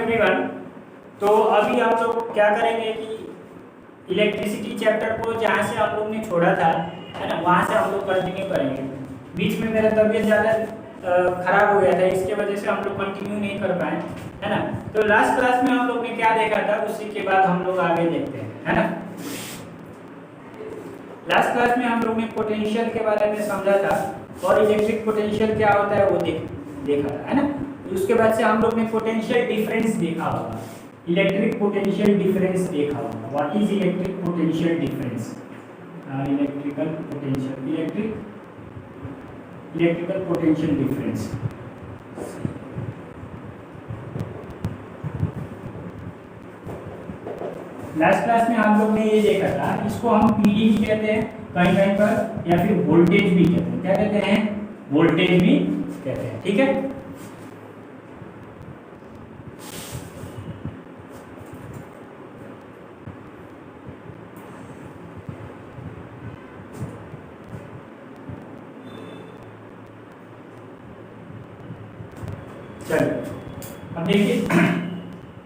Everyone. तो अभी हम लोग क्या करेंगे कि इलेक्ट्रिसिटी चैप्टर को जहाँ से हम लोग ने छोड़ा था, है ना, वहाँ से हम लोग कंटिन्यू करेंगे। बीच में मेरा तबीयत ज़्यादा ख़राब हो गया था, इसके वजह से हम लोग कंटिन्यू नहीं कर पाए, है ना। तो लास्ट क्लास में हम लोग ने क्या देखा था, उसी के बाद हम लोग आगे देखते हैं, है ना। लास्ट क्लास में हम लोग ने पोटेंशियल के बारे में समझा था और इलेक्ट्रिक पोटेंशियल क्या होता है वो देखा था, है ना। उसके बाद से हम लोग ने पोटेंशियल डिफरेंस देखा होगा, इलेक्ट्रिक पोटेंशियल डिफरेंस देखा होगा। What is electric potential difference? Electrical potential difference. Last class में हम लोग ने ये देखा था, इसको हम पीडी भी कहते हैं कहीं कहीं पर, या फिर वोल्टेज भी कहते हैं। क्या कहते हैं? वोल्टेज भी कहते हैं, ठीक है। चलिए अब देखिए,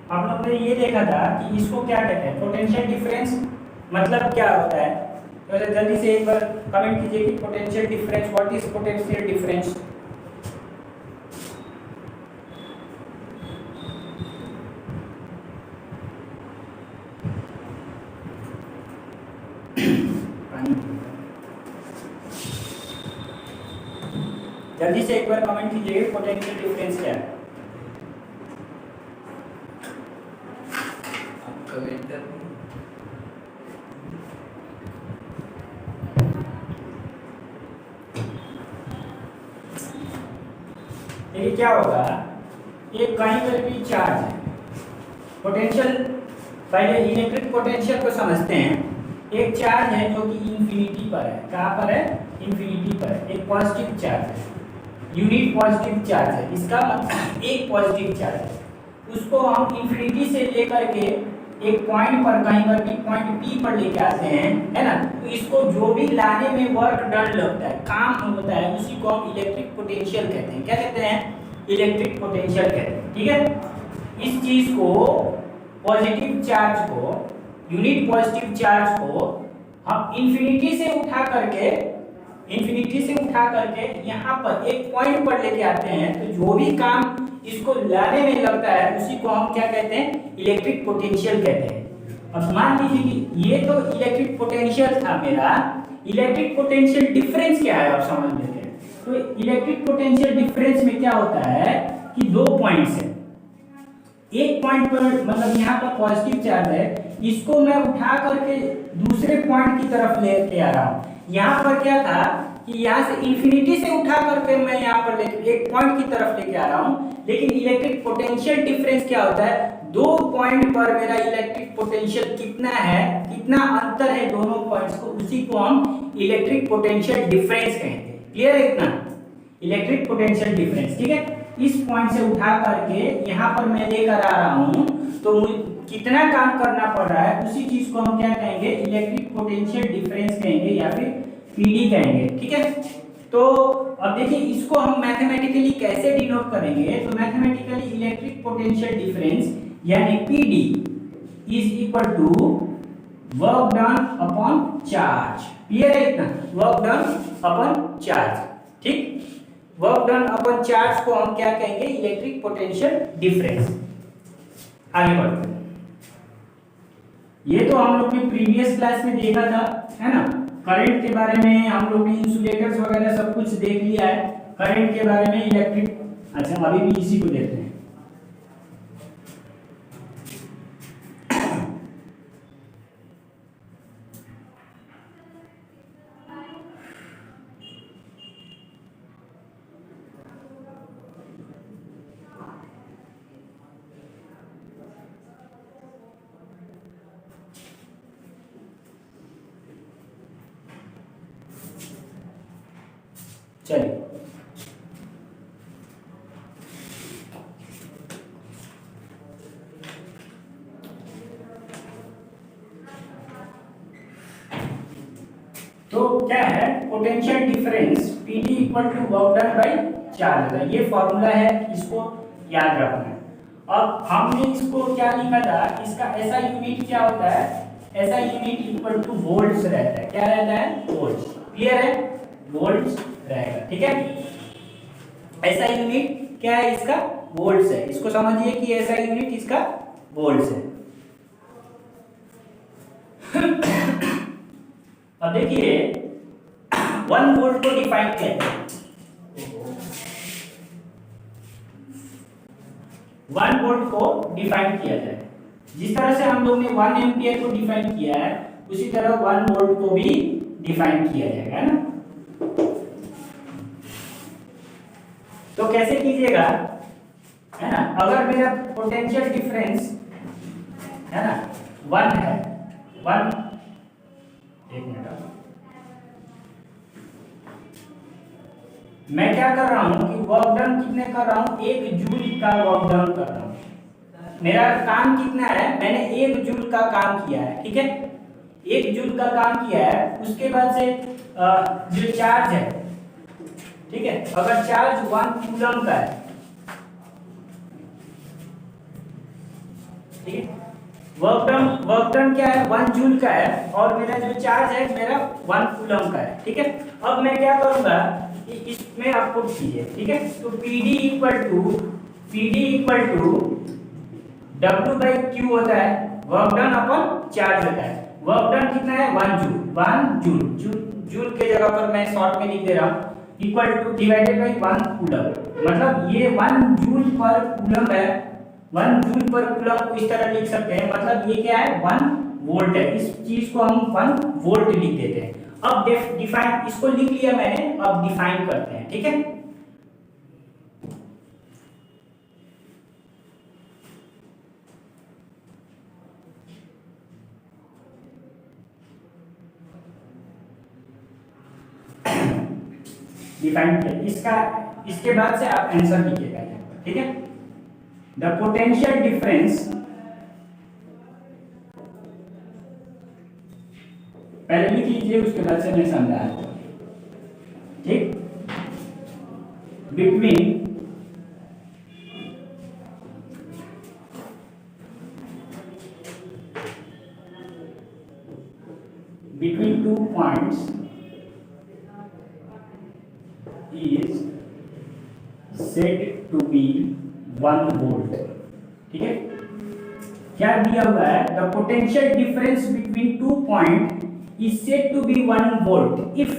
हम लोग ने ये देखा था कि इसको क्या कहते हैं, पोटेंशियल डिफरेंस मतलब क्या होता है। तो जल्दी से एक बार कमेंट कीजिए कि potential difference, what is potential difference. जल्दी से एक बार कमेंट कीजिए पोटेंशियल डिफरेंस क्या है। देखिए क्या होगा, ये कहीं पर भी चार्ज है, पोटेंशियल। पहले इलेक्ट्रिक पोटेंशियल को समझते हैं। एक चार्ज है जो कि इंफिनिटी पर है। कहाँ पर है? इंफिनिटी पर है। एक पॉजिटिव चार्ज है, यूनिट पॉजिटिव चार्ज है। इसका मतलब एक पॉजिटिव चार्ज है, उसको हम इंफिनिटी से लेकर के एक पॉइंट पर, कहीं पर भी पॉइंट पी पर लेके आते हैं, है ना। तो इसको जो भी लाने में वर्क डन लगता है, काम होता है, उसी को हम इलेक्ट्रिक पोटेंशियल कहते हैं। क्या कहते हैं? इलेक्ट्रिक पोटेंशियल कहते हैं, ठीक है। इस चीज को, पॉजिटिव चार्ज को, यूनिट पॉजिटिव चार्ज को हम इंफिनिटी से उठा करके यहाँ पर एक पॉइंट पर लेके आते हैं। तो जो भी काम इसको लाने में लगता है, उसी को हम क्या कहते हैं? इलेक्ट्रिक पोटेंशियल कहते हैं। अब मान लीजिए कि ये तो इलेक्ट्रिक पोटेंशियल था मेरा, इलेक्ट्रिक पोटेंशियल डिफरेंस क्या है आप समझ लेते हैं। तो इलेक्ट्रिक पोटेंशियल डिफरेंस में क्या होता है कि दो पॉइंट्स हैं। एक पॉइंट पर, मतलब यहाँ पर पॉजिटिव चार्ज है, इसको मैं उठा करके दूसरे पॉइंट की तरफ लेके आ रहा हूँ। यहाँ पर क्या था कि यहाँ से इंफिनिटी से उठा करके मैं यहाँ पर एक पॉइंट की तरफ लेके आ रहा हूँ। लेकिन इलेक्ट्रिक पोटेंशियल डिफरेंस क्या होता है? दो पॉइंट पर मेरा इलेक्ट्रिक पोटेंशियल कितना है, कितना अंतर है दोनों पॉइंट्स को, उसी को हम इलेक्ट्रिक पोटेंशियल डिफरेंस कहते हैं। क्लियर है इतना? इलेक्ट्रिक पोटेंशियल डिफरेंस, ठीक है। इस पॉइंट से उठा करके यहाँ पर मैं लेकर आ रहा हूँ, तो मुझे कितना काम करना पड़ रहा है, उसी चीज को हम क्या कहेंगे? इलेक्ट्रिक पोटेंशियल डिफरेंस कहेंगे, या फिर पीडी कहेंगे, ठीक है। तो अब देखिए, इसको हम मैथमेटिकली कैसे डिनोट करेंगे। तो मैथमेटिकली इलेक्ट्रिक पोटेंशियल डिफरेंस यानी PD is equal to work done upon charge. Clear है इतना? वर्क डन अपॉन चार्ज, ठीक। वर्क डन अपॉन चार्ज को हम क्या कहेंगे? Electric potential difference. आगे बढ़ते हैं। ये तो हम लोग ने प्रीवियस क्लास में देखा था, है ना। करंट के बारे में हम लोग ने इंसुलेटर्स वगैरह सब कुछ देख लिया है। करंट के बारे में, इलेक्ट्रिक, अच्छा अभी भी इसी को देखते हैं। चलिए, तो क्या है potential difference? PD equal to work done by charge. ये फॉर्मूला है, इसको याद रखना है। अब हमने इसको क्या लिखा था, इसका ऐसा यूनिट क्या होता है, ऐसा यूनिट इक्वल टू वोल्ट्स रहता है। क्या रहता है? वोल्ट्स। क्लियर है? वोल्ट्स रहेगा। ठीक है, ऐसा यूनिट क्या है इसका? वोल्ट्स है। इसको समझिए कि ऐसा यूनिट इसका वोल्ट्स है। अब देखिए 1 वोल्ट को डिफाइन किया है, 1 वोल्ट को डिफाइन किया जाए। जिस तरह से हम लोग ने 1 एम्पियर को डिफाइन किया है, उसी तरह 1 वोल्ट को भी डिफाइन किया जाएगा, है ना। तो कैसे कीजिएगा, है ना, अगर मेरा पोटेंशियल डिफरेंस है ना 1 है, 1, एक मिनट, मैं क्या कर रहा हूं कि वर्क डन कितने कर रहा हूं, 1 जूल का वर्क डन कर रहा हूं। मेरा काम कितना है, मैंने 1 जूल का काम किया है। ठीक है, 1 जूल का काम किया है। उसके बाद से जो चार्ज है, ठीक है, अगर चार्ज 1 कूलम का है, ठीक है, वर्क डन क्या है, 1 जूल का है, और मेरा जो चार्ज है मेरा 1 कूलम का है। ठीक है, अब मैं क्या करूंगा कि इसमें आपको कीजिए। ठीक है, तो PD इक्वल टू W/Q होता है, वर्क डन अपन चार्ज होता है। वर्क डन कितना है, 1 जूल के जगह पर मैं शॉर्ट में लिख दे रहा हूँ, equal two divided by 1 coulomb. मतलब ये 1 जूल पर कूलम है, 1 जूल पर कूलम को इस तरह लिख सकते हैं। मतलब ये क्या है, 1 वोल्ट है। इस चीज को हम 1 वोल्ट लिख देते हैं। अब डिफाइन, इसको लिख लिया मैंने, अब डिफाइन करते हैं। ठीक है, डिफाइन किया, इसके बाद से आप आंसर लिखिएगा। ठीक है, द पोटेंशियल डिफरेंस, पहले लिख लीजिए, उसके बाद से मैं समझा। ठीक, between 2 points is said to be 1 volt। ठीक है, क्या दिया हुआ है, the potential difference between 2 point is said to be 1 volt if,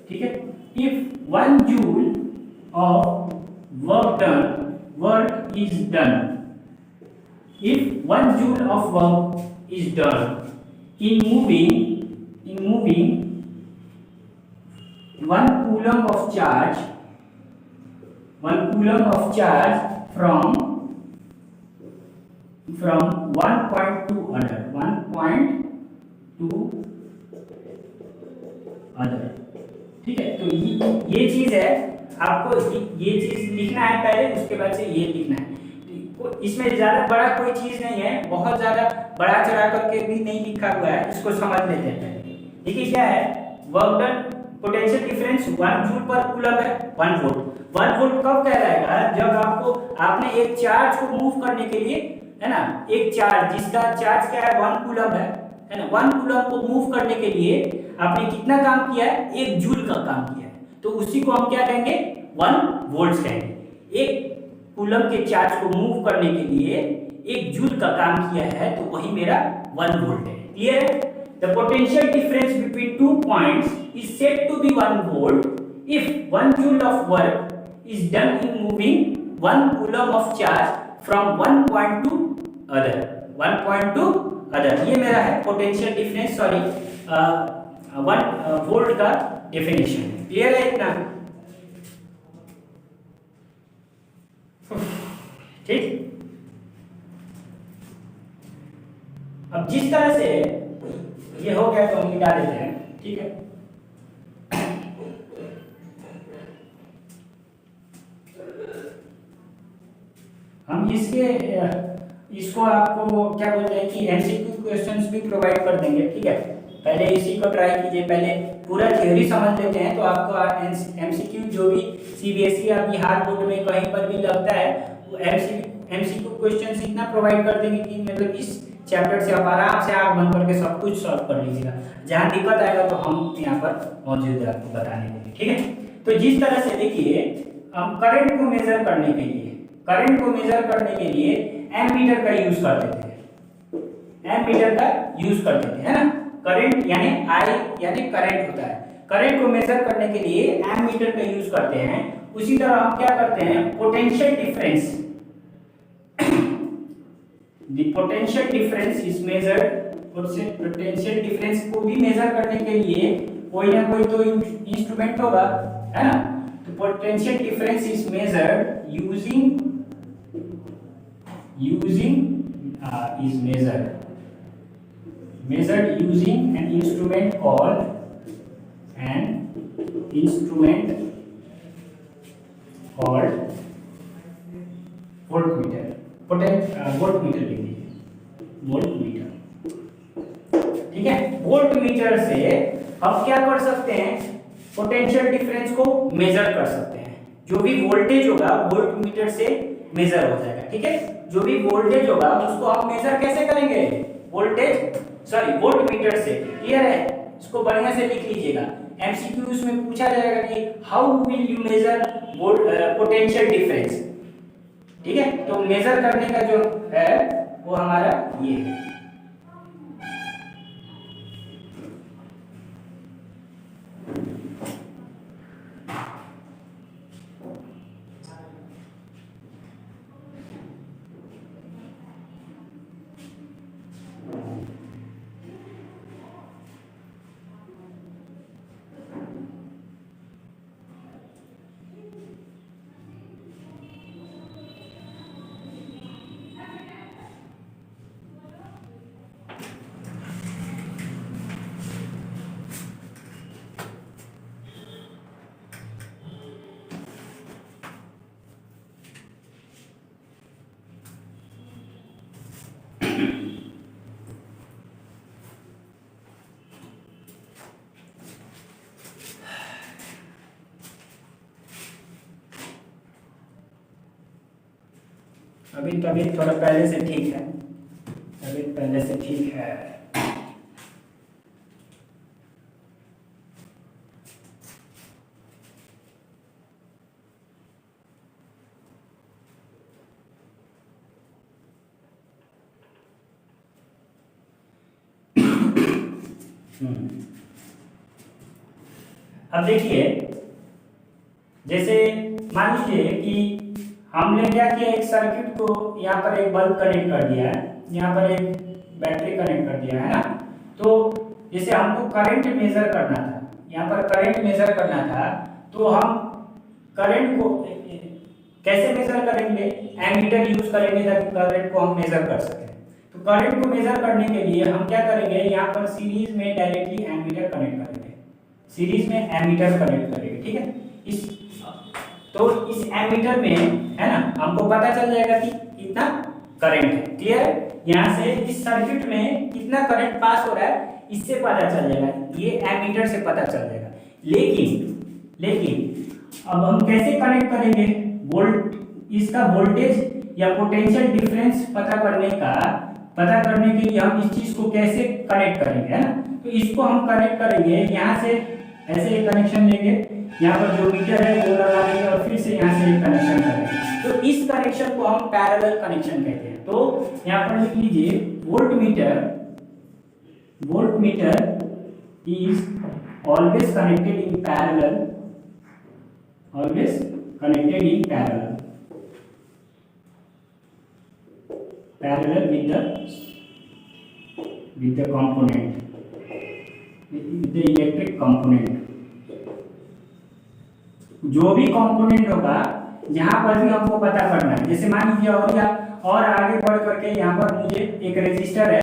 ठीक है, if 1 joule of work is done, if 1 joule of work is done in moving 1 coulomb of charge from one point to other। ठीक है, तो ये चीज है, आपको ये चीज लिखना है पहले, उसके बाद से ये लिखना है। इसमें ज्यादा बड़ा कोई चीज नहीं है, बहुत ज्यादा बड़ा चढ़ा करके भी नहीं लिखा हुआ है, इसको समझ लेते हैं। देखिए क्या है, work done potential difference 1 joule पर कूलम है, 1 वोल्ट। 1 वोल्ट कब कहलाएगा, जब आपने एक चार्ज को मूव करने के लिए, है ना, एक चार्ज जिसका चार्ज क्या है, 1 कूलम है ना, 1 कूलम को मूव करने के लिए आपने कितना काम किया है, 1 जूल का काम किया है, तो उसी को हम क्या कहेंगे, 1 वोल्ट कहेंगे। 1 कूलम के चार्ज को मूव करने के लिए 1 जूल का काम किया है, तो वही मेरा 1 वोल्ट है। क्लियर है? The potential difference between 2 points is said to be 1 volt if 1 joule of work is done in moving 1 coulomb of charge from one point to other। ये मेरा है पोटेंशियल डिफरेंस, सॉरी 1 वोल्ट का definition. Clear है इतना? ठीक, अब जिस तरह से ये हो गया तो हम मिटा देते हैं। ठीक है, हम इसको आपको क्या बोलते हैं कि एमसीक्यू क्वेश्चंस भी प्रोवाइड कर देंगे। ठीक है, पहले इसी को ट्राई कीजिए, पहले पूरा थ्योरी समझ लेते हैं, तो आपको एमसीक्यू जो भी सीबीएसई या बिहार बोर्ड में कहीं पर भी लगता है एमसीक्यू क्वेश्चन इतना प्रोवाइड कर देंगे कि मतलब इस चैप्टर से आप आराम से आंख बंद करके सब कुछ सॉल्व कर लीजिएगा। जहाँ दिक्कत आएगा तो हम यहाँ पर मौजूद है आपको बताने के लिए, ठीक है। तो जिस तरह से देखिए हम करंट को मेजर करने के लिए एमीटर का यूज करते थे, एमीटर का यूज करते थे, है ना। करंट यानी आई यानी करंट होता है, करंट को मेजर करने के लिए एमीटर का यूज करते हैं। उसी तरह हम क्या करते हैं, potential difference, the potential difference is measured, potential difference को भी मेजर करने के लिए कोई ना कोई तो इंस्ट्रूमेंट होगा, है ना। तो potential difference is measured using measured using an instrument called voltmeter, voltmeter लिख लीजिए, वोल्टमीटर, ठीक है। वोल्टमीटर से हम क्या कर सकते हैं, पोटेंशियल डिफरेंस को मेजर कर सकते हैं। जो भी वोल्टेज होगा वोल्टमीटर से मेजर हो जाएगा, ठीक है। जो भी वोल्टेज होगा उसको हम मेजर कैसे करेंगे, वोल्टमीटर से। क्लियर है, इसको बढ़िया से लिख लीजिएगा। एमसीक्यूज में पूछा जाएगा कि how will you measure potential difference, ठीक है। तो मेजर करने का जो है वो हमारा ये है। अभी तबीयत थोड़ा पहले से ठीक है, तबीयत पहले से ठीक है। अब देखिए, जैसे मान लीजिए कि हमने क्या किया, एक सर्किट को यहाँ पर एक बल्ब कनेक्ट कर दिया है, यहाँ पर एक बैटरी कनेक्ट कर दिया है ना। तो जैसे हमको करंट मेजर करना था, यहाँ पर करंट मेजर करना था, तो हम करंट को कैसे मेजर करेंगे, एमीटर यूज करेंगे ताकि करंट को हम मेजर कर सकें। तो करंट को मेजर करने के लिए हम क्या करेंगे, यहाँ पर सीरीज में डायरेक्टली एमीटर कनेक्ट करेंगे, सीरीज में एमीटर कनेक्ट करेंगे, ठीक है। इस एमीटर में, है ना, हमको पता चल जाएगा कि कितना करंट है। क्लियर, यहाँ से इस सर्किट में कितना करंट पास हो रहा है इससे पता चल जाएगा, ये एमीटर से पता चल जाएगा। लेकिन अब हम कैसे कनेक्ट करेंगे, इसका वोल्टेज या पोटेंशियल डिफरेंस पता करने के लिए हम इस चीज को कैसे कनेक्ट करेंगे, है ना। तो इसको हम कनेक्ट करेंगे, यहाँ से ऐसे एक कनेक्शन लेंगे, यहाँ पर जो मीटर है वो लगा देंगे और फिर से यहाँ से एक कनेक्शन करेंगे। तो इस कनेक्शन को हम पैरेलल कनेक्शन कहते हैं। तो यहाँ पर लिख लीजिए, voltmeter is always connected in parallel, parallel with the component, with the electric component। जो भी कंपोनेंट होगा यहाँ पर भी हमको पता करना है। जैसे मान लीजिए और आगे बढ़ करके यहाँ पर मुझे एक रेजिस्टर है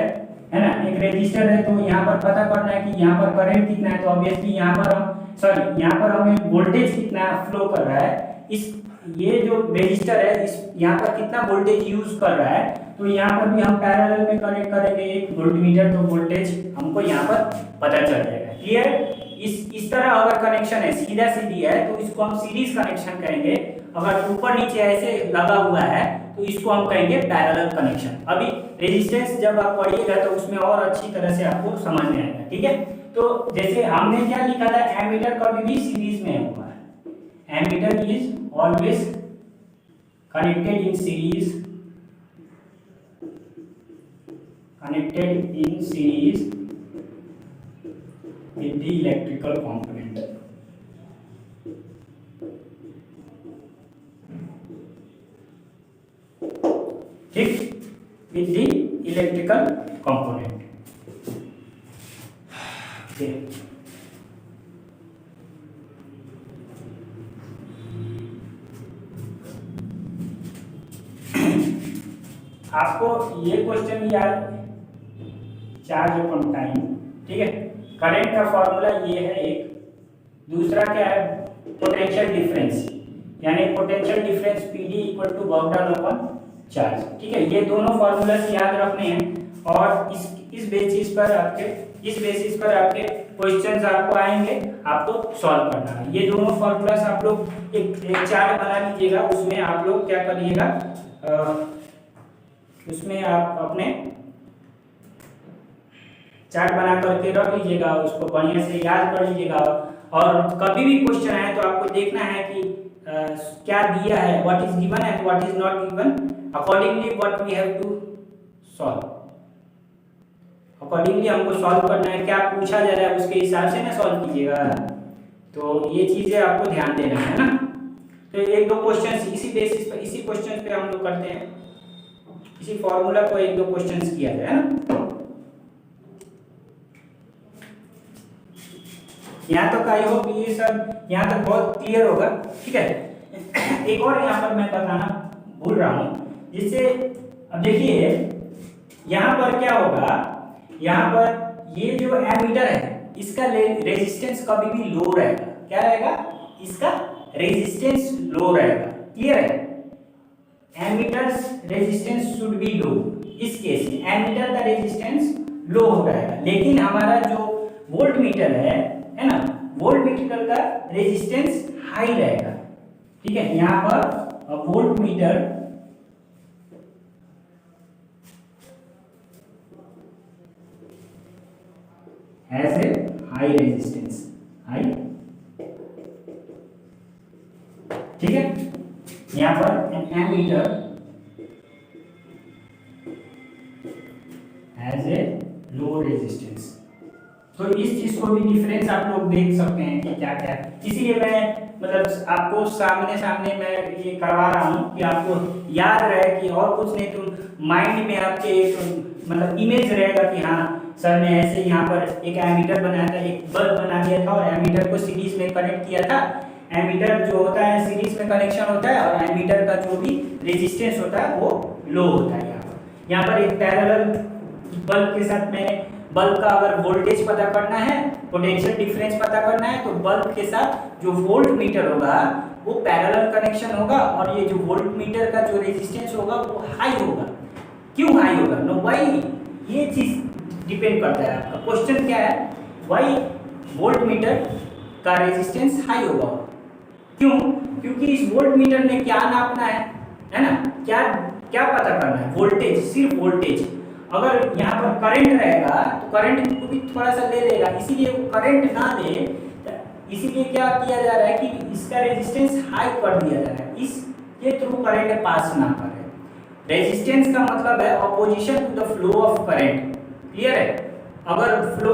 ना, एक रेजिस्टर है, तो यहाँ पर पता करना है कि यहाँ पर करंट कितना है। तो ऑब्वियसली यहाँ पर हमें वोल्टेज कितना फ्लो कर रहा है, ये जो रेजिस्टर है यहाँ पर कितना वोल्टेज यूज कर रहा है। तो यहाँ पर भी हम पैरेलल में कनेक्ट करेंगे एक वोल्टमीटर, तो वोल्टेज हमको यहाँ पर पता चल जाएगा। क्लियर, इस तरह अगर कनेक्शन है, सीधा सीधी है, तो इसको हम सीरीज कनेक्शन कहेंगे। अगर ऊपर नीचे ऐसे लगा हुआ है तो इसको हम कहेंगे पैरेलल कनेक्शन। अभी रेजिस्टेंस जब आप पढ़िएगा तो उसमें और अच्छी तरह से आपको समझ में आएगा, ठीक है। तो जैसे हमने क्या लिखा था, एमीटर कभी भी सीरीज में हुआ है, ammeter is always connected in series, connected in series with the electrical component. ठीक, with the electrical component. Okay. आपको ये क्वेश्चन याद, चार्ज अपॉन टाइम, ठीक है। करंट का फॉर्मूला ये है एक, दूसरा क्या है, पोटेंशियल डिफरेंस, यानी potential difference PD equal to work done upon charge, ठीक है। ये दोनों फॉर्मूलास याद रखने हैं और इस बेसिस पर आपके क्वेश्चंस आपको आएंगे, आपको सॉल्व करना है। ये दोनों फॉर्मूलास आप लोग एक चार्ट बना लीजिएगा, उसमें आप लोग क्या करिएगा, उसमें आप अपने चार्ट बना करके रख लीजिएगा, उसको बढ़िया से याद कर लीजिएगा और कभी भी क्वेश्चन आए तो आपको देखना है कि क्या दिया है, what is given and what is not given, accordingly what we have to solve, accordingly हमको सॉल्व करना है, क्या पूछा जा रहा है उसके हिसाब से ना सॉल्व कीजिएगा। तो ये चीजें आपको ध्यान देना है ना। तो एक दो क्वेश्चन इसी बेसिस पर, इसी क्वेश्चन पे हम लोग करते हैं, इसी फॉर्मूला को एक दो क्वेश्चन किया जाए ना। यहाँ तक आई होप ये सब यहाँ तक बहुत क्लियर होगा, ठीक है। एक और यहाँ पर मैं बताना भूल रहा हूँ, जिससे अब देखिए यहाँ पर क्या होगा, यहाँ पर ये जो एमीटर है इसका रेजिस्टेंस कभी भी लो रहेगा, क्या रहेगा, इसका रेजिस्टेंस लो रहेगा, क्लियर है। एमीटर्स रेजिस्टेंस शुड बी लो, इस केस में एमीटर का रेजिस्टेंस लो हो रहेगा, लेकिन हमारा जो वोल्ट मीटर है ना, वोल्ट मीटर का रेजिस्टेंस हाई रहेगा, ठीक है। यहाँ पर voltmeter has a high resistance, high, ठीक है। यहाँ पर ammeter has a low resistance, तो इस चीज को भी डिफरेंस आप लोग देख सकते हैं कि क्या क्या है। इसीलिए मैं मतलब आपको सामने मैं ये करवा रहा हूँ कि आपको याद रहे, कि और कुछ नहीं तो माइंड में आपके एक मतलब इमेज रहेगा कि हाँ सर ने ऐसे यहाँ पर एक एमीटर बनाया था, एक बल्ब बना दिया था और एमीटर को सीरीज में कनेक्ट किया था। एमीटर जो होता है सीरीज में कनेक्शन होता है और एमीटर का जो भी रेजिस्टेंस होता है वो लो होता है। यहाँ पर एक पैरेलल बल्ब के साथ मैंने बल्ब का अगर वोल्टेज पता करना है, पोटेंशियल डिफरेंस पता करना है, तो बल्ब के साथ जो वोल्ट मीटर होगा वो पैरेलल कनेक्शन होगा और ये जो वोल्ट मीटर का जो रेजिस्टेंस होगा वो हाई होगा। क्यों हाई होगा, नो वाई, ये चीज डिपेंड करता है। आपका क्वेश्चन क्या है, वाई वोल्ट मीटर का रेजिस्टेंस हाई होगा, क्यों, क्योंकि इस वोल्ट मीटर ने क्या नापना है ना, क्या क्या पता करना है, वोल्टेज, सिर्फ वोल्टेज। अगर यहाँ पर करंट रहेगा तो करंट को भी थोड़ा सा ले लेगा, इसीलिए करंट ना ले, इसीलिए क्या किया जा रहा है कि इसका रेजिस्टेंस हाई कर दिया जा रहा है, इसके थ्रू करंट पास ना करे। रेजिस्टेंस का मतलब है opposition to the flow of current, clear है। अगर flow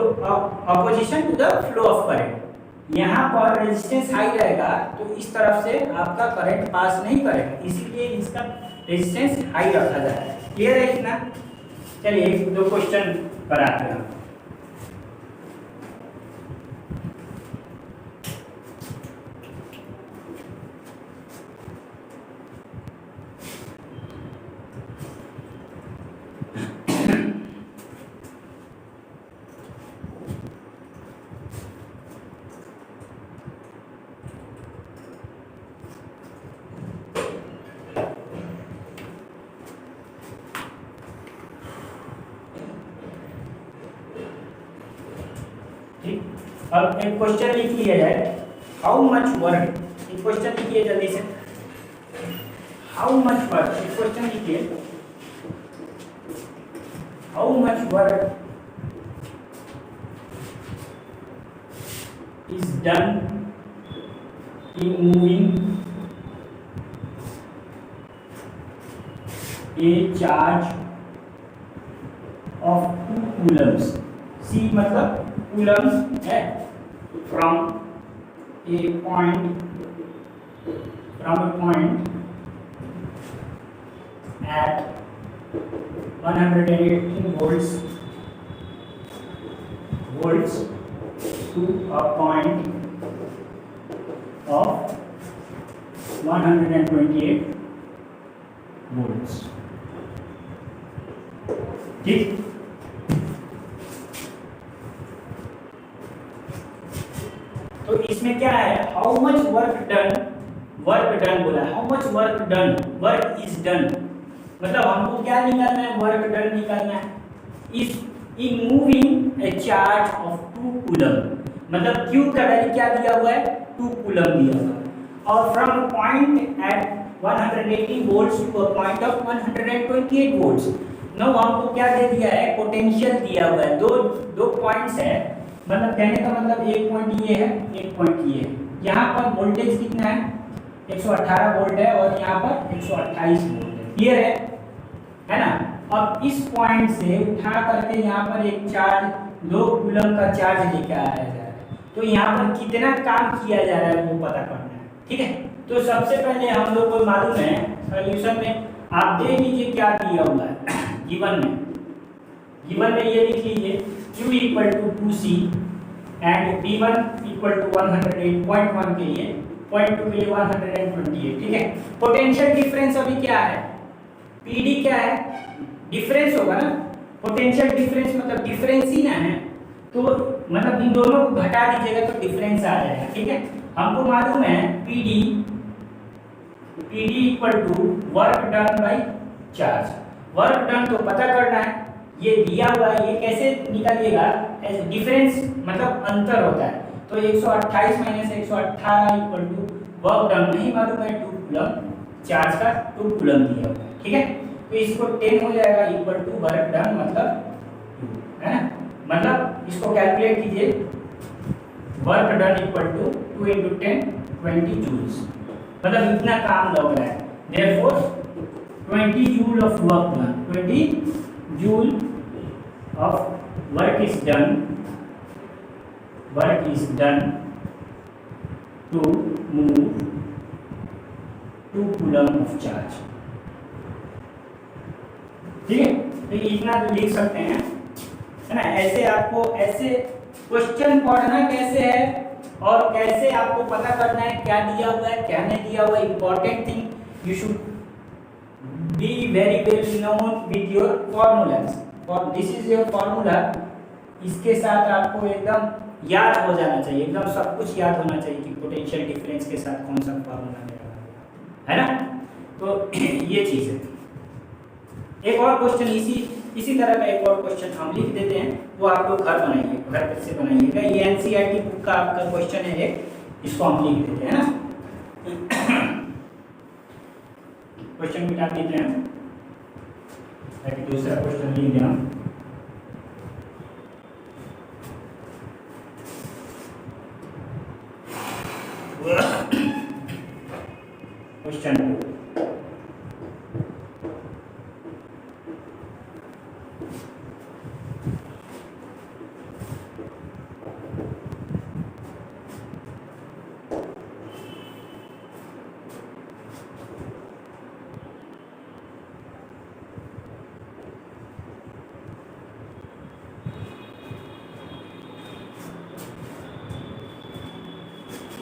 opposition to the flow of current, यहाँ पर रेजिस्टेंस हाई रहेगा तो इस तरफ से आपका करंट पास नहीं करेगा, इसीलिए इसका रेजिस्टेंस हाई रखा जा रहा है। क्लियर है इतना। चलिए एक दो क्वेश्चन कराते हैं। अब एक क्वेश्चन लिख लिया जाए, हाउ मच वर्क, एक क्वेश्चन लिखिए जल्दी से। हाउ मच वर्क, क्वेश्चन लिखिए, how much work is done in moving a charge of 2 coulombs. C मतलब coulombs है, from a point at 118 volts to a point of 128 volts. ठीक, तो इसमें क्या है, हाउ मच वर्क डन बोला है, how much work done, work is done, मतलब हमको क्या निकालना है, वर्क डन निकालना है। इस in moving A charge of 2 coulomb, मतलब Q का वैल्यू क्या दिया हुआ है, 2 कूलम दिया हुआ है, और from point at 180 volts to a point of 128 volts. Now हमको क्या दे दिया है, पोटेंशियल दिया हुआ है, दो पॉइंट्स है, मतलब कहने का मतलब एक पॉइंट ये है, एक पॉइंट ये है। यहाँ पर वोल्टेज कितना है, 118 वोल्ट है, और यहाँ पर 128 वोल्ट है, क्लियर है ना। अब इस पॉइंट से उठा करके यहाँ पर एक चार्ज, 2 कूलम का चार्ज लेके आया जा रहा है, तो यहाँ पर कितना काम किया जा रहा है वो पता करना है, ठीक है। तो सबसे पहले हम लोग को मालूम है, सॉल्यूशन में आप देख लीजिए क्या दिया हुआ है, गिवन में ये लिख लीजिए, Q equal to 2C and P1 equal to 108.1 के लिए, 0.2 के लिए 128, ठीक है। पोटेंशियल डिफरेंस अभी क्या है, PD क्या है, डिफरेंस होगा ना, पोटेंशियल डिफरेंस मतलब डिफरेंस ही ना है, तो मतलब इन दोनों को घटा दीजिएगा तो डिफरेंस आ जाएगा, ठीक है। हमको मालूम है PD equal to work done by charge, work done तो पता करना है, ये दिया हुआ है, ये कैसे निकालिएगा, डिफरेंस मतलब अंतर होता है, तो 128 minus 118 equal to work done नहीं मालूम है 2 कूलम, चार्ज का 2 कूलम दिया हुआ है, ठीक है। तो इसको 10 हो जाएगा इक्वल टू वर्क डन मतलब 2, है ना, मतलब इसको कैलकुलेट कीजिए, work done equal to 2 × 10 20 joules, मतलब इतना काम लग रहा है, therefore 20 joule of work done, 20 joule of work is done to move 2 coulomb of charge, ठीक है। तो इतना तो लिख सकते हैं, है ना। ऐसे आपको ऐसे क्वेश्चन पढ़ना कैसे है और कैसे आपको पता करना है क्या दिया हुआ है क्या नहीं दिया हुआ, important thing you should be very well known with your formulas, और दिस इज योर फॉर्मूला, इसके साथ आपको एकदम याद हो जाना चाहिए, एकदम सब कुछ याद होना चाहिए कि पोटेंशियल डिफरेंस के साथ कौन सा फॉर्मूला है ना। तो ये चीज़ है। एक और क्वेश्चन इसी तरह का एक और क्वेश्चन हम लिख देते हैं, वो आप लोग घर बनाइए, घर कैसे बनाइएगा, ये एनसीईआरटी बुक का आपका क्वेश्चन है एक, इसको हम लिख देते हैं ना। क्वेश्चन मिटा देते हैं, ताकि दूसरा क्वेश्चन लिख दें हम। Question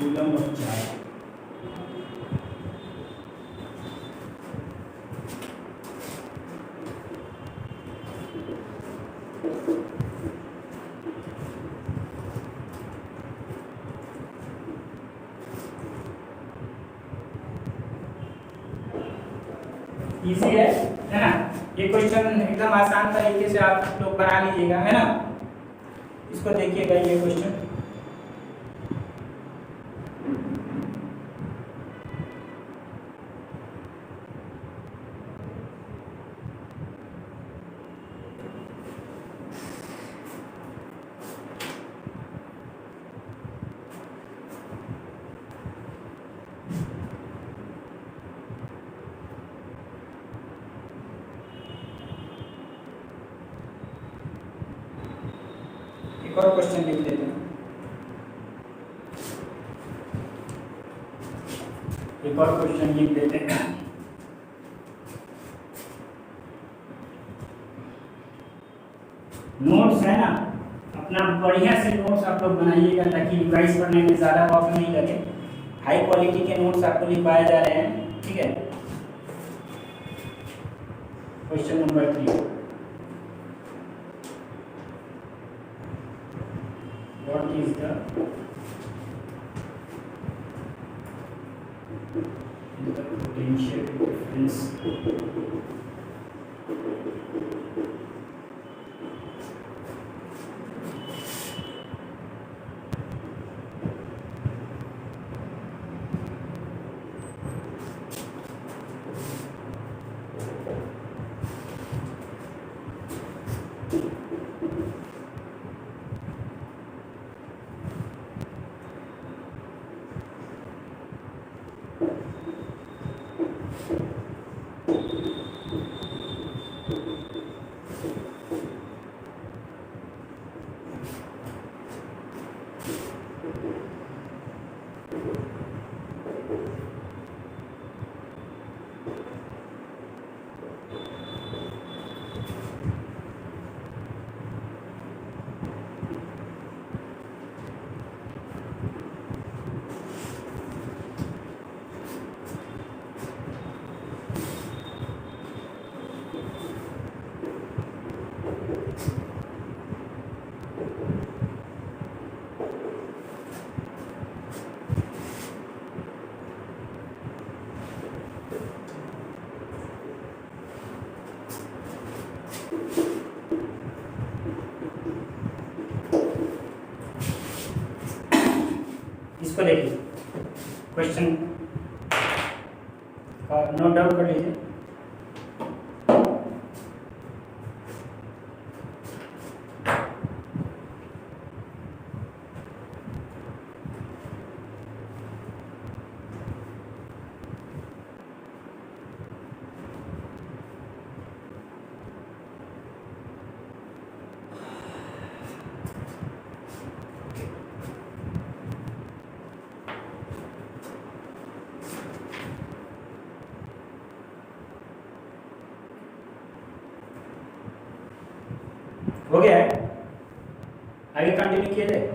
coulomb of charge, easy है ना। ये क्वेश्चन एकदम आसान तरीके से आप लोग बना लीजिएगा, है ना। इसको देखिएगा, ये क्वेश्चन एक और क्वेश्चन लिख लेते हैं, एक और क्वेश्चन लिख देते हैं। नोट्स है ना, अपना बढ़िया से नोट्स आप लोग बनाइएगा ताकि रिवाइज करने में ज़्यादा वक्त नहीं लगे। हाई क्वालिटी के नोट्स आपको लिखवाए जा रहे हैं, ठीक है। Question number 3, what is the potential difference इसको देखिए, क्वेश्चन नोट डाउन कर लीजिए। हो गया है, आगे कंटिन्यू किया जाए।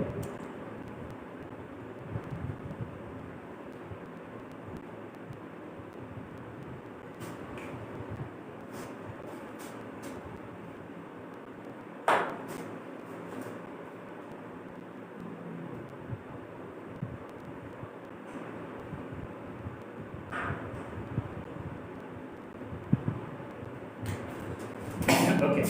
ओके,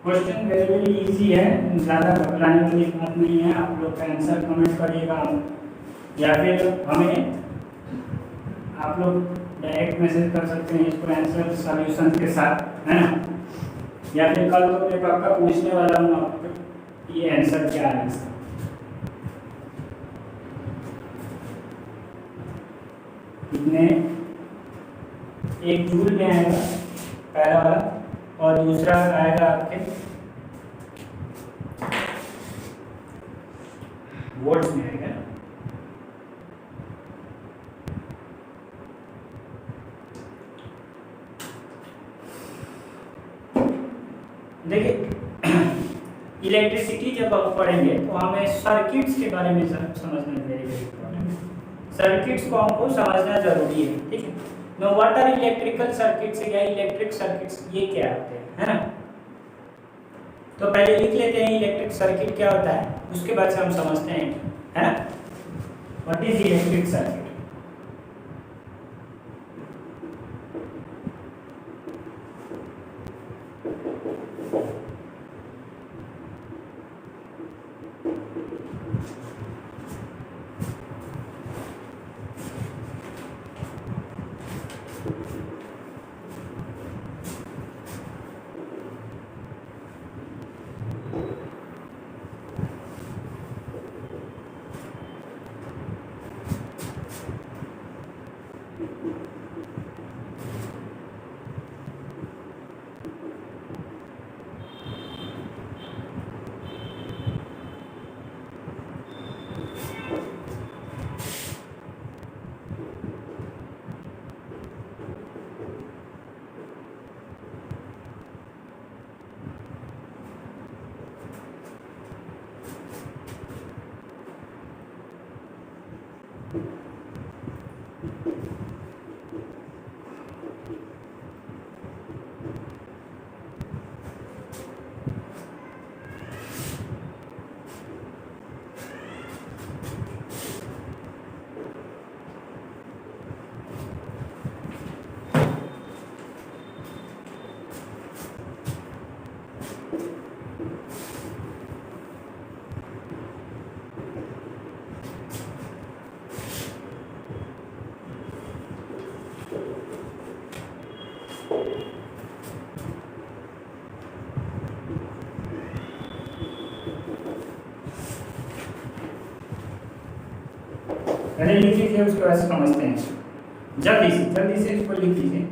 क्वेश्चन वेरी इजी है, ज़्यादा घबराने वाली बात नहीं है। आप लोग का आंसर कमेंट करिएगा या फिर हमें आप लोग डायरेक्ट मैसेज कर सकते हैं इसको आंसर सॉल्यूशन के साथ, है ना। या फिर कल तो मैं पक्का पूछने वाला हूँ आपको ये आंसर क्या है इसका। इतने एक जूल में आएगा पहला वाला और दूसरा आएगा आपके वोल्ट्स में आएगा। देखिए इलेक्ट्रिसिटी जब आप पढ़ेंगे तो हमें सर्किट्स के बारे में समझना वेरी इम्पोर्टेंट है। सर्किट्स को हमको समझना जरूरी है, ठीक है। Now what are electrical circuits या इलेक्ट्रिक सर्किट्स, ये क्या होते हैं, है ना। तो पहले लिख लेते हैं इलेक्ट्रिक सर्किट क्या होता है, उसके बाद से हम समझते हैं, है ना। What is electric circuit. पहले लिख लीजिए, उसके बाद समझते हैं। जल्दी से इसको लिख लीजिए।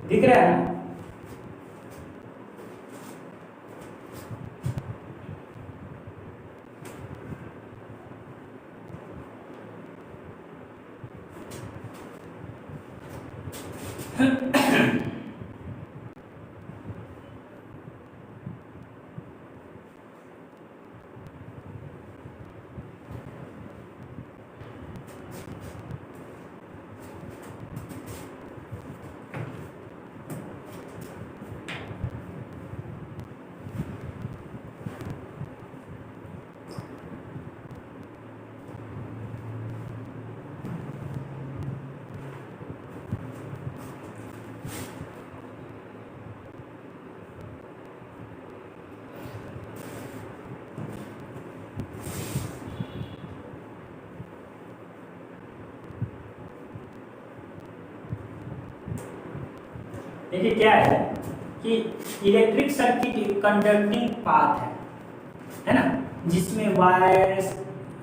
दिख रहा है ना? देखिए क्या है कि इलेक्ट्रिक सर्किट एक कंडक्टिंग पाथ है ना, जिसमें वायर्स,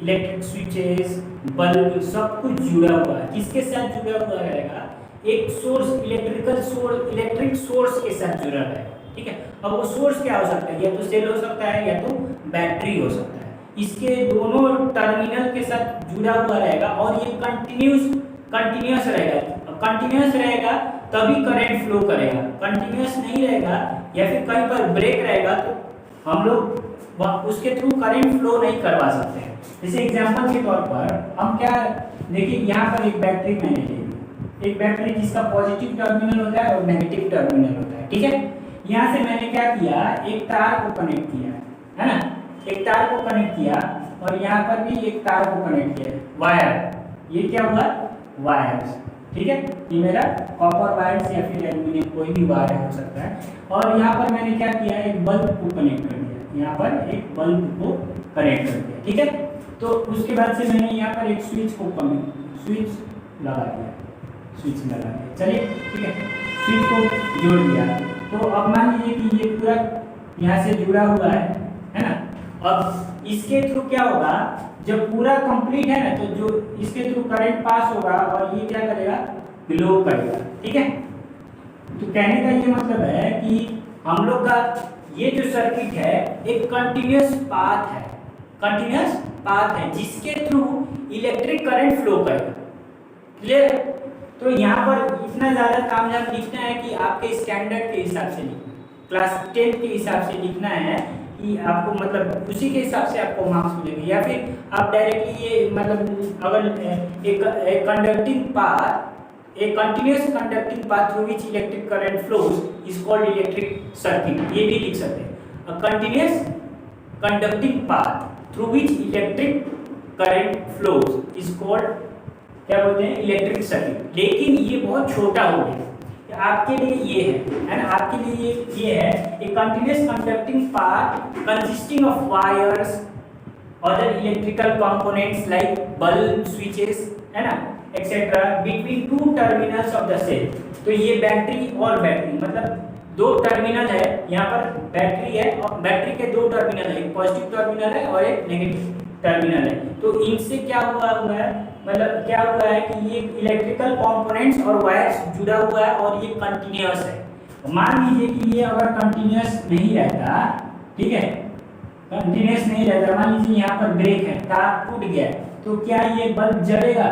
इलेक्ट्रिक स्विचेस, बल्ब सब कुछ जुड़ा हुआ है। किसके साथ जुड़ा हुआ रहेगा? एक सोर्स, इलेक्ट्रिक सोर्स के साथ जुड़ा रहेगा। ठीक है, अब वो सोर्स क्या हो सकता है? या तो सेल हो सकता है या तो बैटरी हो सकता है। इसके दोनों टर्मिनल के साथ जुड़ा हुआ रहेगा और ये कंटिन्यूस रहेगा तभी करंट फ्लो करेगा। कंटिन्यूस नहीं रहेगा या फिर कहीं पर ब्रेक रहेगा तो हम लोग उसके थ्रू करंट फ्लो नहीं करवा सकते हैं। जैसे एग्जांपल के तौर पर हम क्या देखिए, यहाँ पर एक बैटरी मैंने ले ली, एक बैटरी जिसका पॉजिटिव टर्मिनल होता है और नेगेटिव टर्मिनल होता है। ठीक है, यहाँ से मैंने क्या किया, एक तार को कनेक्ट किया है ना, एक तार को कनेक्ट किया और यहाँ पर भी एक तार को कनेक्ट किया, वायर। ये क्या हुआ? वायर। ठीक है, ये मेरा कॉपर वायर या फिर एल्यूमिनियम कोई भी वायर हो सकता है। और यहाँ पर मैंने क्या किया, एक बल्ब को कनेक्ट कर दिया, यहाँ पर एक बल्ब को कनेक्ट कर दिया। ठीक है, तो उसके बाद से मैंने यहाँ पर एक स्विच लगा दिया। चलिए ठीक है, स्विच को जोड़ दिया। तो अब मान लीजिए कि ये पूरा यहाँ से जुड़ा हुआ है ना। अब इसके थ्रू क्या होगा, जब पूरा कंप्लीट है ना, तो जो इसके थ्रू करंट पास होगा और ये क्या करेगा, ग्लो करेगा। ठीक है, तो कहने का ये मतलब है कि हम लोग का ये जो सर्किट है एक कंटिन्यूअस पाथ है जिसके थ्रू इलेक्ट्रिक करंट फ्लो करेगा। क्लियर? तो यहाँ पर इतना ज़्यादा कामयाब लिखना है कि आपके स्टैंडर्ड के हिसाब से लिखना, क्लास 10 के हिसाब से लिखना है कि आपको मतलब उसी के हिसाब से आपको मार्क्स मिलेंगे। या फिर आप डायरेक्टली ये मतलब अगर एक कंडक्टिंग पाथ, एक continuous conducting path through which electric current flows is called electric circuit, ये भी लिख सकते हैं। A continuous conducting path through which electric current flows is called, क्या बोलते हैं, इलेक्ट्रिक सर्किट। लेकिन ये बहुत छोटा हो गया, आपके लिए ये है ना, आपके लिए ये है a continuous conducting path consisting of wires, other electrical components like bulb, switches, है ना, etc. between two terminals of the cell। तो ये बैटरी और बैटरी मतलब दो टर्मिनल है, यहाँ पर बैटरी है और बैटरी के दो टर्मिनल है, एक पॉजिटिव टर्मिनल है और एक नेगेटिव टर्मिनल है। तो इनसे क्या हुआ है, मतलब क्या हुआ है कि ये इलेक्ट्रिकल कंपोनेंट्स और वायर्स जुड़ा हुआ है और ये कंटिन्यूअस है। मान लीजिए कि ये अगर कंटिन्यूअस नहीं रहता, ठीक है, कंटिन्यूअस नहीं रहता, मान लीजिए यहाँ पर ब्रेक है, तार टूट गया, तो क्या ये बल्ब जलेगा?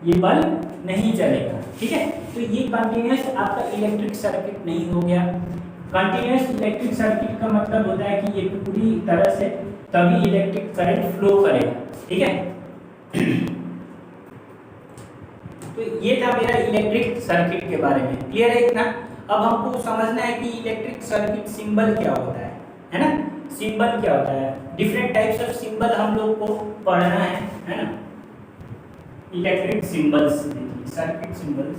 ये बल्ब नहीं जलेगा। ठीक है। तो ये कंटिन्यूस आपका इलेक्ट्रिक सर्किट नहीं हो गया। कंटिन्यूस इलेक्ट्रिक सर्किट का मतलब होता है कि ये पूरी तरह से तभी इलेक्ट्रिक करंट फ्लो करेगा, ठीक है। तो ये था मेरा इलेक्ट्रिक सर्किट के बारे में, क्लियर है इतना। अब हमको समझना है कि इलेक्ट्रिक सर्किट सिंबल क्या होता है ना, सिंबल क्या होता है। डिफरेंट टाइप्स ऑफ सिंबल हम लोग को पढ़ना है ना। Electric symbols, circuit symbols,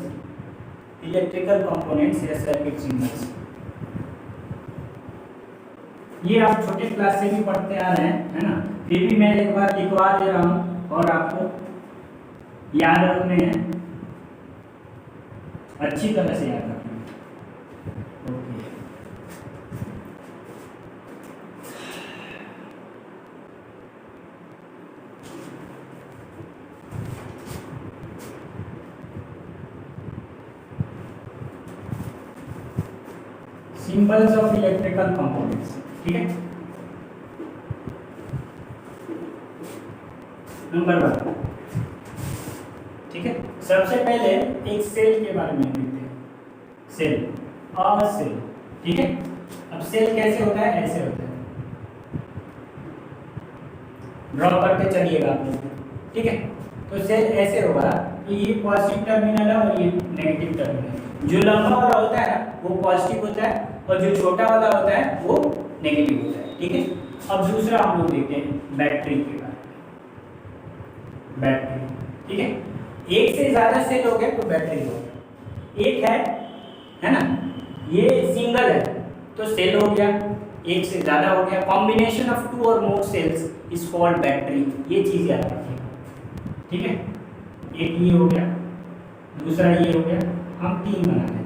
electrical components या सर्किट सिंबल्स, ये आप छोटे क्लास से भी पढ़ते आ रहे हैं, है ना। फिर भी मैं एक बार लिखवा दे रहा हूँ और आपको याद रखने हैं, अच्छी तरह से याद रखना। सिंबल्स ऑफ इलेक्ट्रिकल कंपोनेंट्स, ठीक है। नंबर 1, ठीक है। सबसे पहले एक सेल के बारे में देखते हैं, सेल और सेल, ठीक है। अब सेल कैसे होता है, ऐसे होता है, ड्रॉ करके चलिएगा आप लोग, ठीक है। तो सेल ऐसे होगा, तो ये पॉजिटिव टर्मिनल है और ये नेगेटिव टर्मिनल है। जो लंबा वाला होता है वो पॉजिटिव होता है और जो छोटा वाला होता है वो नेगेटिव होता है, ठीक है। अब दूसरा हम लोग देखते हैं बैटरी के बारे में, बैटरी, ठीक है। एक से ज्यादा सेल हो गए तो बैटरी होगा, एक है ना, ये सिंगल है तो सेल हो गया, एक से ज्यादा हो गया, कॉम्बिनेशन ऑफ 2 और मोर सेल्स इज कॉल्ड बैटरी। ये चीज याद रखिएगा, ठीक है। एक ये हो गया, दूसरा ये हो गया, हम 3 बना देते हैं।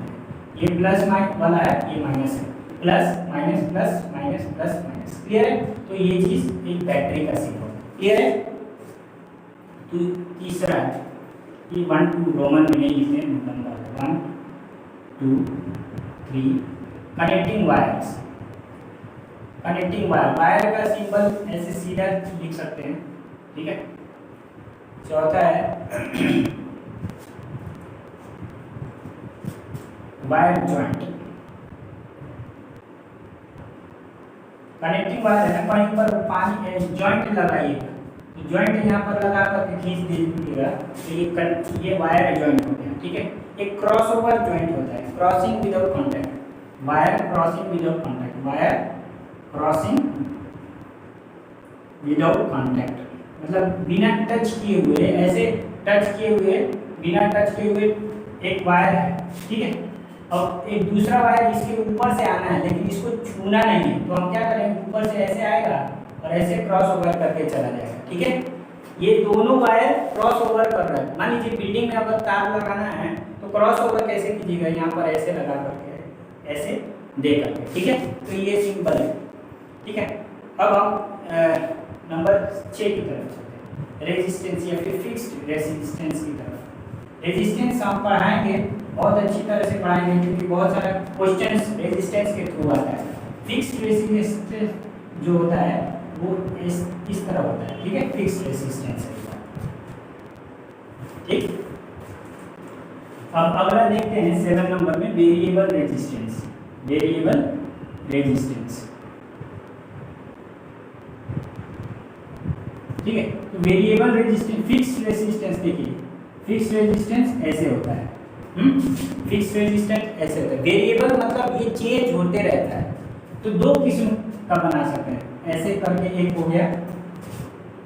ये प्लस वाला है, ये माइनस है, plus minus plus minus plus minus, clear है। तो ये चीज एक बैटरी का सिंबल, क्लियर है। तो तीसरा है, ये 1 2 रोमन में नहीं लिखते, number 1 2 3 connecting wires, connecting wire, wire का सिंबल ऐसे सीधा लिख सकते हैं, ठीक है। चौथा है वायर जॉइंट, कनेक्टिंग वायर है ना, कहीं पर पानी जॉइंट लगाइएगा, तो जॉइंट यहाँ पर लगा करके खींच दीजिएगा, तो ये वायर जॉइंट हो गया, ठीक है। एक क्रॉस ओवर जॉइंट होता है, crossing without contact, wire crossing without contact, wire crossing without contact मतलब बिना टच किए हुए, ऐसे टच किए हुए, बिना टच किए हुए एक वायर है, ठीक है। और एक दूसरा वायर इसके ऊपर से आना है, लेकिन इसको छूना नहीं है, तो हम क्या करेंगे, ऊपर से ऐसे आएगा और ऐसे क्रॉस ओवर करके चला जाएगा, ठीक है। ये दोनों वायर क्रॉस ओवर कर रहे हैं। मान लीजिए बिल्डिंग में अगर तार लगाना है तो क्रॉस ओवर कैसे कीजिएगा, यहाँ पर ऐसे लगा करके, ऐसे दे करके, ठीक है। तो ये सिंपल है, ठीक है। अब हम नंबर 6 की तरफ चलते हैं, रेजिस्टेंस या फिर फिक्स्ड रेजिस्टेंस की तरफ। रेजिस्टेंस हम पढ़ाएंगे, बहुत अच्छी तरह से पढ़ाएंगे, क्योंकि बहुत सारा क्वेश्चंस रेजिस्टेंस के थ्रू आता है। फिक्स्ड रेजिस्टेंस जो होता है वो इस तरह होता है, ठीक है, फिक्स्ड रेजिस्टेंस है, ठीक। अब अगला देखते हैं 7 नंबर में वेरिएबल रेजिस्टेंस, वेरिएबल रेजिस्टेंस, ठीक है। तो वेरिएबल रेजिस्टेंस, फिक्स्ड रेजिस्टेंस, देखिए फिक्स्ड रेजिस्टेंस ऐसे होता है, फिक्स्ड रेजिस्टेंस ऐसे होता है। वेरिएबल मतलब ये चेंज होते रहता है, तो 2 किस्म का बना सकते हैं, ऐसे करके एक हो गया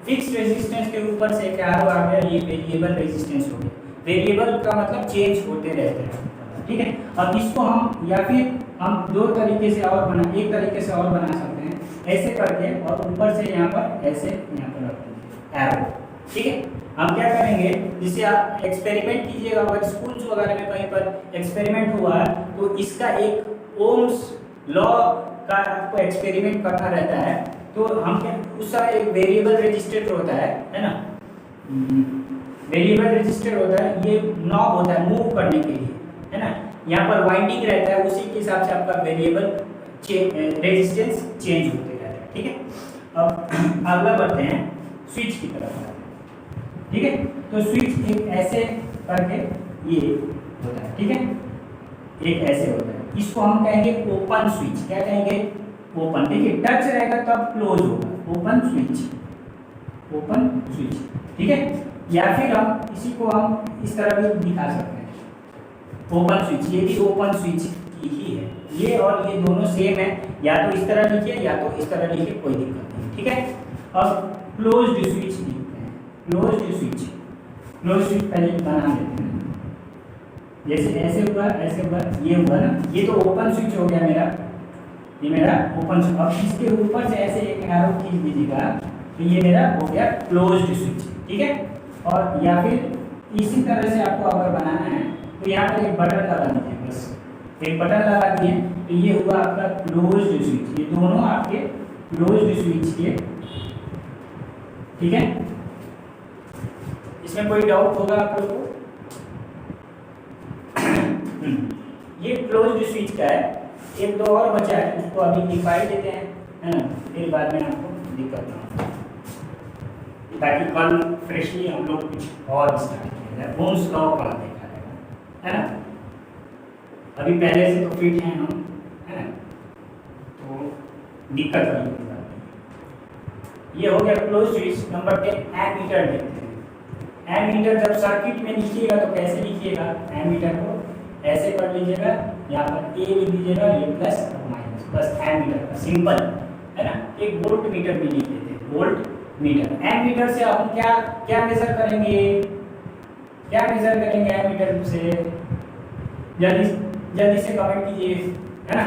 फिक्स्ड रेजिस्टेंस के ऊपर से एक एरो आ गया, ये वेरिएबल रेजिस्टेंस हो गया। वेरिएबल का मतलब चेंज होते रहते हैं, ठीक है। अब इसको हम या फिर हम 2 तरीके से और बना, एक तरीके से और बना सकते हैं, ऐसे करके और ऊपर से यहाँ पर ऐसे यहाँ पर रख देंगे एरो, ठीक है। हम क्या करेंगे, जिसे आप एक्सपेरिमेंट कीजिएगा, अगर स्कूल्स वगैरह में कहीं पर एक्सपेरिमेंट हुआ तो इसका एक ओम्स लॉ का आपको एक्सपेरिमेंट करना रहता है, तो हम क्या उसका एक वेरिएबल रजिस्टर होता है ना, वेरिएबल रजिस्टर होता है, ये नॉब होता है मूव करने के लिए, है ना। यहाँ पर वाइंडिंग रहता है, उसी के हिसाब से आपका वेरिएबल रेजिस्टेंस चेंज होते रहता है, ठीक है। अब अगला बढ़ते हैं स्विच की तरफ, ठीक है। तो स्विच एक ऐसे करके ये होता है, ठीक है, एक ऐसे होता है। इसको हम कहेंगे ओपन स्विच। क्या कहेंगे? ओपन। देखिए टच रहेगा तब क्लोज होगा, ओपन स्विच, ओपन स्विच, ठीक है। या फिर हम इसी को हम इस तरह भी दिखा सकते हैं, ओपन स्विच। ये भी ओपन स्विच की ही है, ये और ये दोनों सेम है। या तो इस तरह लिखिए या तो इस तरह लिखिए, कोई दिक्कत नहीं, ठीक है। अब क्लोज्ड स्विच लिखते हैं, क्लोज्ड स्विच। क्लोज स्विच पहले बना लेते हैं, जैसे ऐसे हुआ, ऐसे हुआ, ये हुआ ना, ये तो ओपन स्विच हो गया मेरा, ये मेरा ओपन स्विच। अब इसके ऊपर से ऐसे एक एरो खींच दीजिएगा तो ये मेरा हो गया क्लोज्ड स्विच, ठीक है। और या फिर इसी तरह से आपको अगर बनाना है तो यहाँ पर एक बटन लगा दीजिए, बस एक बटन लगा दिए तो ये हुआ आपका क्लोज्ड स्विच। ये दोनों आपके क्लोज्ड स्विच के, ठीक है। इसमें कोई डाउट होगा आप लोगों को? ये क्लोज्ड स्विच का है। एक दो और बचा है, उसको अभी दिखाई देते हैं, है ना, फिर बाद में आपको दिक्कत ना हो, ताकि कल फ्रेशली हम लोग कुछ और स्टार्ट करें। ओम्स लॉ का देखा जाएगा, है ना। अभी पहले से तो फिट हैं हम, है ना, तो दिक्कत वाली कोई बात नहीं। ये हो गया क्लोज स्विच। नंबर 10 एमीटर देखते हैं। एमीटर जब सर्किट में लिखिएगा तो कैसे लिखिएगा? एमीटर को ऐसे कर लीजिएगा, यहाँ पर ए लिख दीजिएगा, ये प्लस और माइनस, बस एमीटर का सिंपल, है ना। एक वोल्ट मीटर भी लिख देते हैं, वोल्ट मीटर। एमीटर से हम क्या क्या मेजर करेंगे? क्या मेजर करेंगे एमीटर से? जल्दी जल्दी से कमेंट कीजिए, है ना।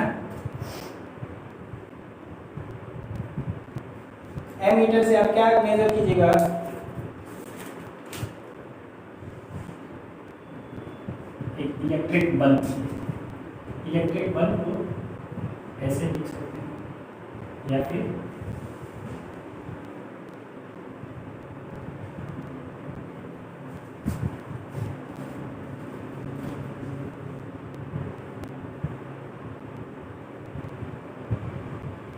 एमीटर से आप क्या मेजर कीजिएगा? Electric bulb. इलेक्ट्रिक बल्ब को ऐसे लिख सकते हैं, या फिर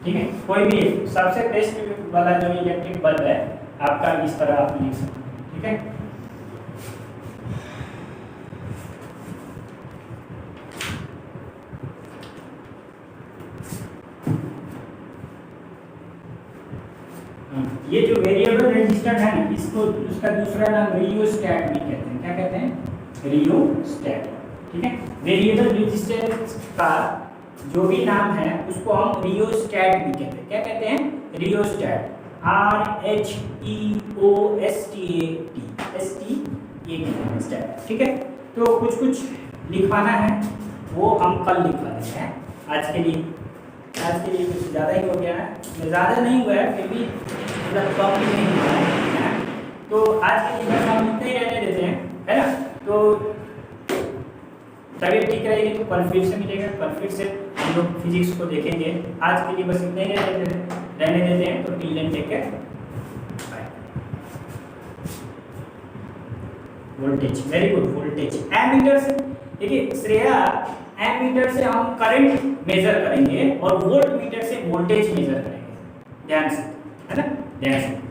ठीक है, कोई भी सबसे बेस्ट वाला जो इलेक्ट्रिक बल्ब है आपका, इस तरह आप लिख सकते हैं, ठीक है। ये जो वेरिएबल रेजिस्टर है ना, इसको उसका दूसरा नाम रियोस्टैट भी कहते हैं। क्या कहते हैं? रियोस्टैट, ठीक है। वेरिएबल रेजिस्टर का जो भी नाम है उसको हम रियोस्टैट भी कहते हैं। क्या कहते हैं? रियोस्टैट, RHEOSTAT, स्टैट, ठीक है। तो कुछ कुछ लिखवाना है वो हम कल लिखवा देते हैं। आज के लिए कुछ ज़्यादा ही हो गया है, ज़्यादा नहीं हुआ है, फिर भी मतलब कम भी नहीं हुआ है, तो आज के लिए बस हम इतना ही रहने देते हैं, है ना। तो तबीयत ठीक रहेगी तो कल फिर से मिलेगा, कल फिर से हम लोग फिजिक्स को देखेंगे। आज के लिए बस इतना ही रहने देते हैं। तो till then take care, bye. Voltage, very good, voltage. Ammeter से देखिए श्रेया, एमीटर से हम करंट मेजर करेंगे और वोल्ट मीटर से वोल्टेज मेजर करेंगे, ध्यान से, है ना, ध्यान से।